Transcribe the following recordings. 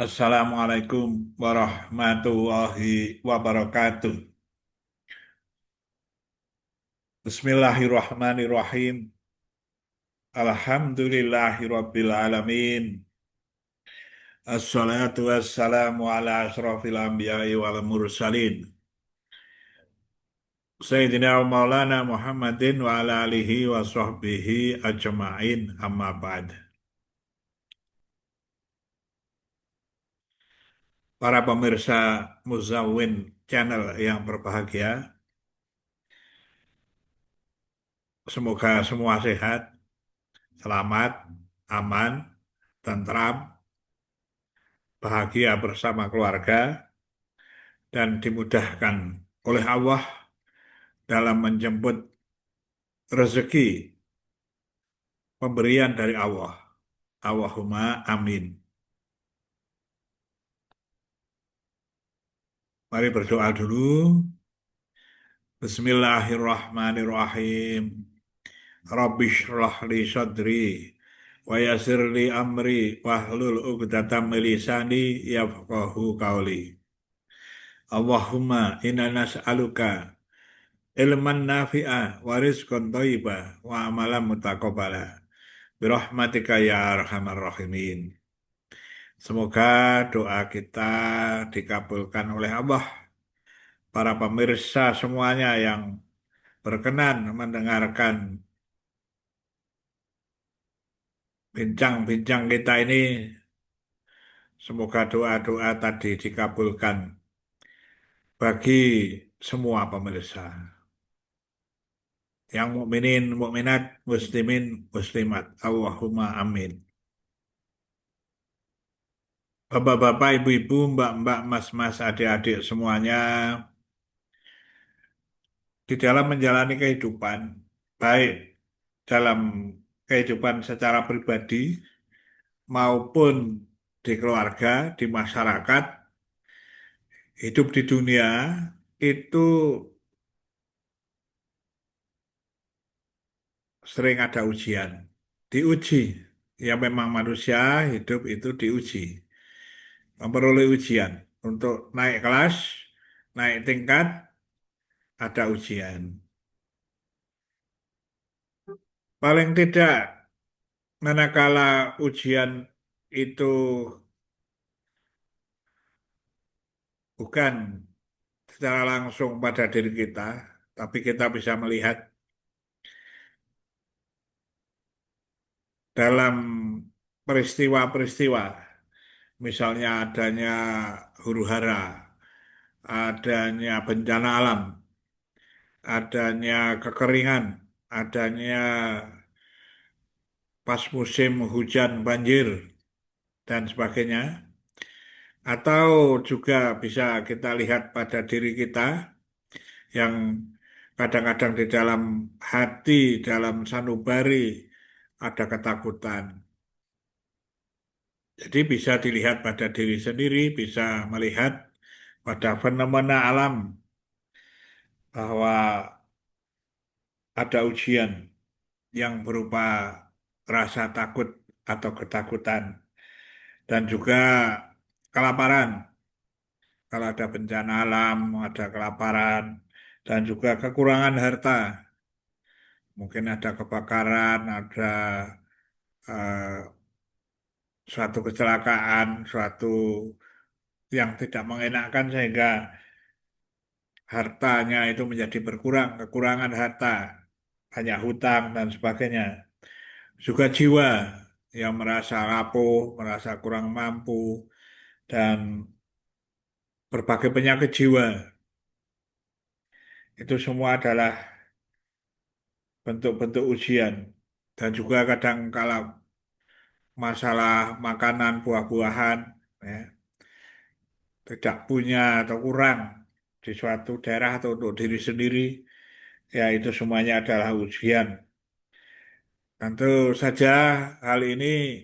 Assalamualaikum warahmatullahi wabarakatuh. Bismillahirrahmanirrahim. Alhamdulillahirabbil alamin. Assalatu wassalamu ala asrofil anbiya'i wal mursalin. Sayyidina wa maulana Muhammadin wa ala alihi wa sahbihi ajma'in amma ba'd. Para pemirsa Muzawin Channel yang berbahagia, semoga semua sehat, selamat, aman, tentram, bahagia bersama keluarga, dan dimudahkan oleh Allah dalam menjemput rezeki pemberian dari Allah. Allahumma amin. Mari berdoa dulu. Bismillahirrahmanirrahim. Rabbi shrah li sadri wa yassir li amri wahlul 'uqdatam min lisani yafqahu qawli. Allahumma inna nas'aluka ilman nafi'a wa rizqan thayyiba wa amalan mutaqabbala. Birahmatika ya arhamar rahimin. Semoga doa kita dikabulkan oleh Allah. Para pemirsa semuanya yang berkenan mendengarkan bincang-bincang kita ini, semoga doa-doa tadi dikabulkan bagi semua pemirsa. Yang mukminin, mukminat, muslimin, muslimat. Allahumma amin. Bapak-bapak, ibu-ibu, mbak-mbak, mas-mas, adik-adik semuanya, di dalam menjalani kehidupan, baik dalam kehidupan secara pribadi maupun di keluarga, di masyarakat, hidup di dunia, itu sering ada ujian. Diuji. Ya memang manusia hidup itu diuji. Memperoleh ujian. Untuk naik kelas, naik tingkat, ada ujian. Paling tidak, manakala ujian itu bukan secara langsung pada diri kita, tapi kita bisa melihat dalam peristiwa-peristiwa, misalnya adanya huru-hara, adanya bencana alam, adanya kekeringan, adanya pas musim hujan banjir, dan sebagainya, atau juga bisa kita lihat pada diri kita yang kadang-kadang di dalam hati, dalam sanubari ada ketakutan. Jadi bisa dilihat pada diri sendiri, bisa melihat pada fenomena alam bahwa ada ujian yang berupa rasa takut atau ketakutan dan juga kelaparan. Kalau ada bencana alam, ada kelaparan dan juga kekurangan harta. Mungkin ada kebakaran, ada eh, suatu kecelakaan, suatu yang tidak mengenakan sehingga hartanya itu menjadi berkurang, kekurangan harta, banyak hutang dan sebagainya. Juga jiwa yang merasa rapuh, merasa kurang mampu, dan berbagai penyakit jiwa. Itu semua adalah bentuk-bentuk ujian. Dan juga kadang kala masalah makanan, buah-buahan, ya, tidak punya atau kurang di suatu daerah atau untuk diri sendiri, ya itu semuanya adalah ujian. Tentu saja hal ini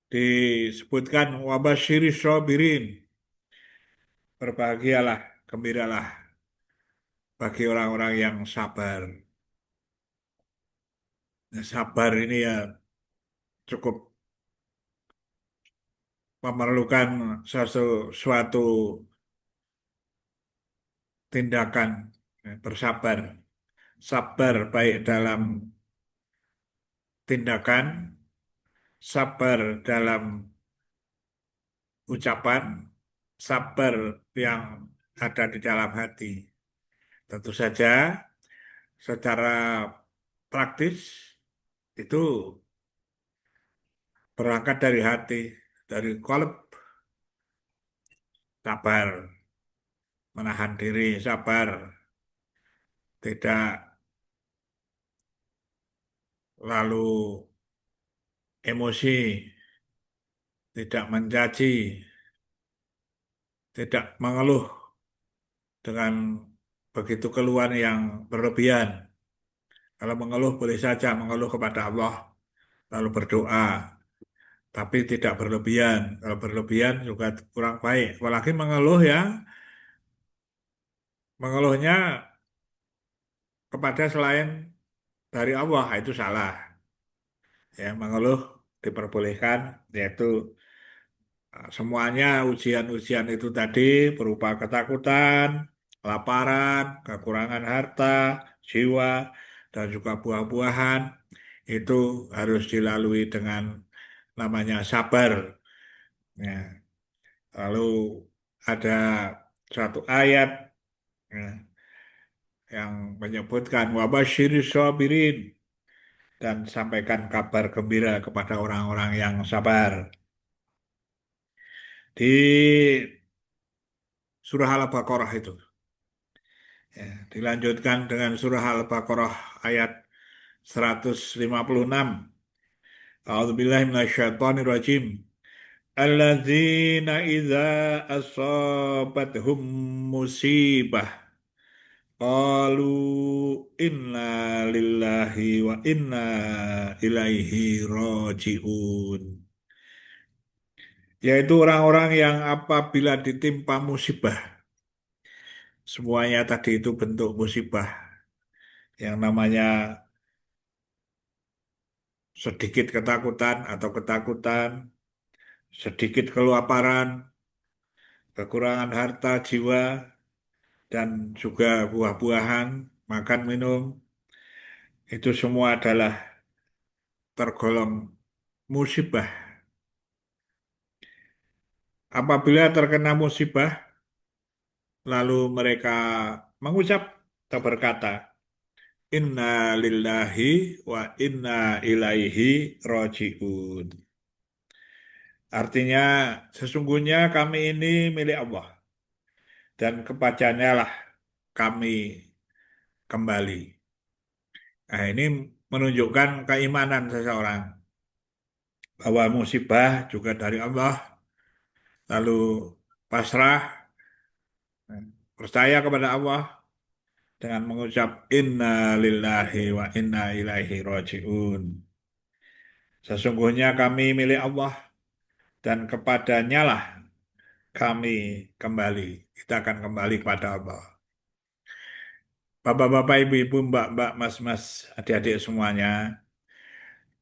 disebutkan wabashiri sabirin. Berbahagialah, gembiralah bagi orang-orang yang sabar. Nah, sabar ini ya cukup memerlukan suatu tindakan, bersabar. Sabar baik dalam tindakan, sabar dalam ucapan, sabar yang ada di dalam hati. Tentu saja secara praktis itu berangkat dari hati, dari kolab, sabar, menahan diri, sabar, tidak lalu emosi, tidak mencaci, tidak mengeluh dengan begitu keluhan yang berlebihan. Kalau mengeluh boleh saja mengeluh kepada Allah, lalu berdoa, tapi tidak berlebihan. Kalau berlebihan juga kurang baik. Apalagi mengeluh ya, mengeluhnya kepada selain dari Allah, itu salah. Ya, mengeluh diperbolehkan, yaitu semuanya ujian-ujian itu tadi berupa ketakutan, kelaparan, kekurangan harta, jiwa, dan juga buah-buahan itu harus dilalui dengan namanya sabar. Ya. Lalu ada suatu ayat ya, yang menyebutkan wabasyiris sabirin dan sampaikan kabar gembira kepada orang-orang yang sabar. Di surah Al-Baqarah itu. Ya, dilanjutkan dengan surah Al-Baqarah ayat 156. A'udzubillahi minasyaitonirrajim. Alladzina idza asabathum musibah qalu inna lillahi wa inna ilaihi raji'un. Yaitu orang-orang yang apabila ditimpa musibah, semuanya tadi itu bentuk musibah. Yang namanya sedikit ketakutan atau ketakutan, sedikit kelaparan, kekurangan harta jiwa, dan juga buah-buahan, makan minum, itu semua adalah tergolong musibah. Apabila terkena musibah, lalu mereka mengucap atau berkata, Inna lillahi wa inna ilaihi roji'un. Artinya, sesungguhnya kami ini milik Allah dan kepadanya lah kami kembali. Nah, ini menunjukkan keimanan seseorang bahwa musibah juga dari Allah, lalu pasrah, percaya kepada Allah dengan mengucap Inna lillahi wa inna ilaihi raji'un. Sesungguhnya kami milik Allah dan kepadanya lah kami kembali. Kita akan kembali kepada Allah. Bapak-bapak, ibu-ibu, mbak-mbak, mas-mas, adik-adik semuanya,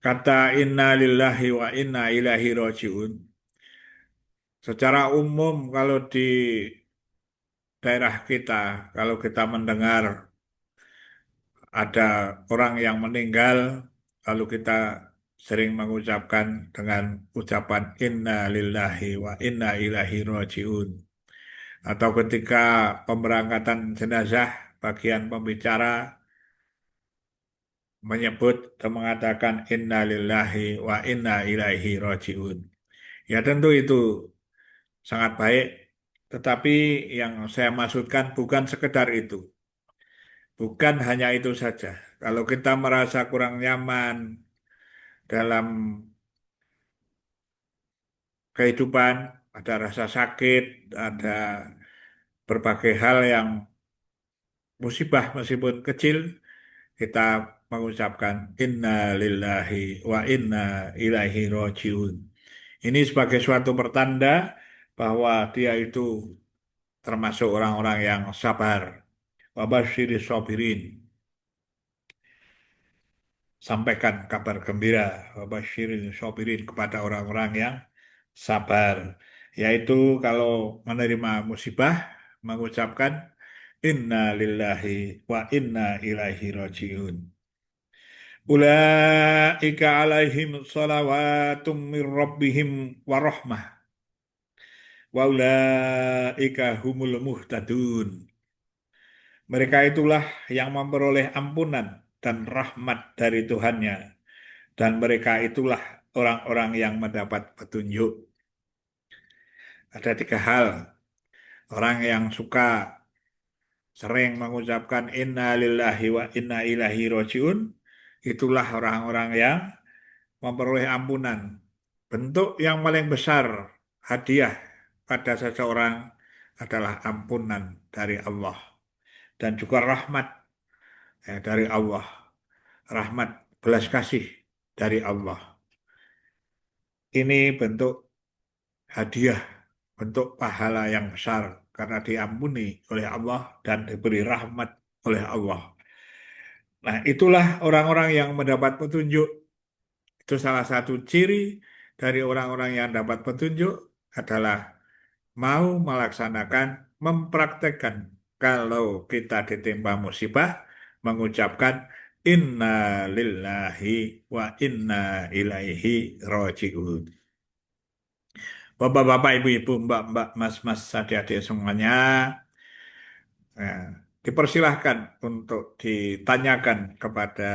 kata Inna lillahi wa inna ilaihi raji'un. Secara umum kalau di daerah kita, kalau kita mendengar ada orang yang meninggal, lalu kita sering mengucapkan dengan ucapan Inna lillahi wa inna ilaihi raji'un. Atau ketika pemberangkatan jenazah, bagian pembicara menyebut dan mengatakan Inna lillahi wa inna ilaihi raji'un. Ya tentu itu sangat baik, tetapi yang saya maksudkan bukan sekedar itu. Bukan hanya itu saja. Kalau kita merasa kurang nyaman dalam kehidupan, ada rasa sakit, ada berbagai hal yang musibah meskipun kecil, kita mengucapkan Inna lillahi wa inna ilaihi rajiun. Ini sebagai suatu pertanda bahwa dia itu termasuk orang-orang yang sabar. Wabashiris sabirin. Sampaikan kabar gembira, wabashirin sabirin kepada orang-orang yang sabar. Yaitu kalau menerima musibah, mengucapkan inna lillahi wa inna ilaihi rajiun. Ulaika alaihim salawatum min rabbihim wa rahmah wa ulaika humul muhtadun. Mereka itulah yang memperoleh ampunan dan rahmat dari Tuhannya, dan mereka itulah orang-orang yang mendapat petunjuk. Ada tiga hal. Orang yang suka sering mengucapkan inna lillahi wa inna ilaihi rajiun, itulah orang-orang yang memperoleh ampunan. Bentuk yang paling besar hadiah pada seseorang adalah ampunan dari Allah dan juga rahmat dari Allah, rahmat belas kasih dari Allah. Ini bentuk hadiah, bentuk pahala yang besar karena diampuni oleh Allah dan diberi rahmat oleh Allah. Nah, itulah orang-orang yang mendapat petunjuk. Itu salah satu ciri dari orang-orang yang dapat petunjuk adalah mau melaksanakan, mempraktekkan kalau kita ditimpa musibah, mengucapkan inna lillahi wa inna ilaihi raji'un. Bapak-bapak, ibu-ibu, mbak-mbak, mas-mas, adik-adik semuanya, nah, dipersilahkan untuk ditanyakan kepada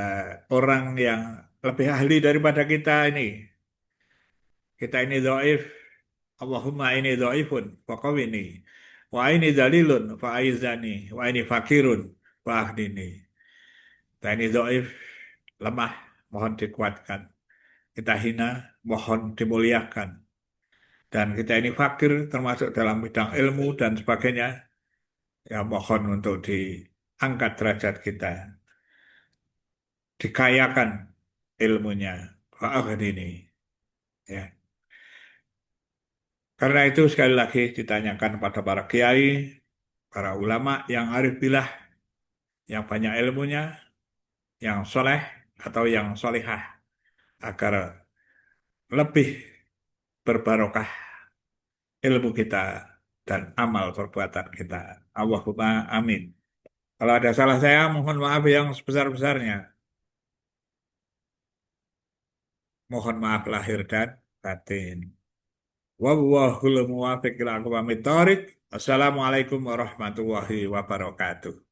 orang yang lebih ahli daripada kita ini. Kita ini dhaif, Allahumma ini dhaifun, faqawini. Wa ini dalilun, fa'aizani. Wa ini fakirun, fa'ahdini. Kita ini dhaif, lemah, mohon dikuatkan. Kita hina, mohon dimuliakan. Dan kita ini fakir, termasuk dalam bidang ilmu dan sebagainya. Ya mohon untuk diangkat derajat kita. Dikayakan ilmunya. Fa'ahdini. Ya. Karena itu sekali lagi ditanyakan pada para kiai, para ulama yang arif billah, yang banyak ilmunya, yang soleh atau yang solihah, agar lebih berbarokah ilmu kita dan amal perbuatan kita. Allahumma amin. Kalau ada salah saya, mohon maaf yang sebesar-besarnya. Mohon maaf lahir dan batin. Wallahul muwaffiq ila aqwamit thoriq. Assalamualaikum warahmatullahi wabarakatuh.